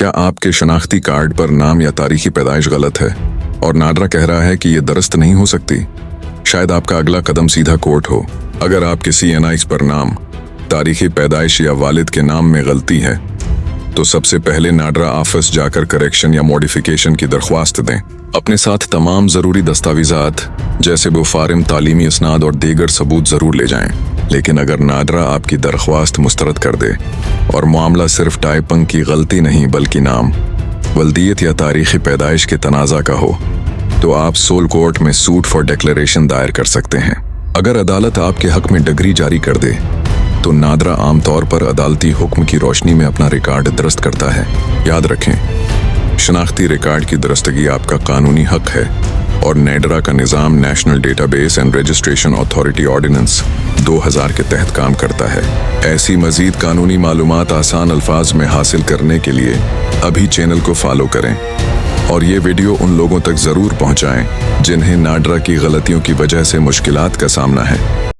क्या आपके शनाख्ती कार्ड पर नाम या तारीखी पैदाइश गलत है और नाडरा कह रहा है कि ये दुरुस्त नहीं हो सकती? शायद आपका अगला कदम सीधा कोर्ट हो। अगर आपके CNIs पर नाम, तारीखी पैदाइश या वालिद के नाम में गलती है तो सबसे पहले नाडरा ऑफिस जाकर करेक्शन या मॉडिफिकेशन की दरख्वास्त दें। अपने साथ तमाम ज़रूरी दस्तावेज़ात जैसे बुफारिम, तालीमी इसनाद और दीगर सबूत ज़रूर ले जाएं। लेकिन अगर नाडरा आपकी दरख्वास्त मुस्तरद कर दे और मामला सिर्फ टाइपिंग की गलती नहीं बल्कि नाम, वल्दियत या तारीखी पैदाइश के तनाज़ा का हो तो आप सोल कोर्ट में सूट फॉर डिक्लेरेशन दायर कर सकते हैं। अगर अदालत आपके हक में डिग्री जारी कर दे तो नाडरा आमतौर पर अदालती हुक्म की रोशनी में अपना रिकॉर्ड दुरुस्त करता है। याद रखें, शनाख्ती रिकॉर्ड की दुरुस्तगी आपका कानूनी हक है और नाडरा का निज़ाम national database and registration authority ordinance 2000 के तहत काम करता है। ऐसी मज़ीद कानूनी मालूमात आसान अल्फाज में हासिल करने के लिए अभी चैनल को फॉलो करें और ये वीडियो उन लोगों तक ज़रूर पहुँचाएँ जिन्हें नाडरा की गलतियों की वजह से मुश्किलात का सामना है।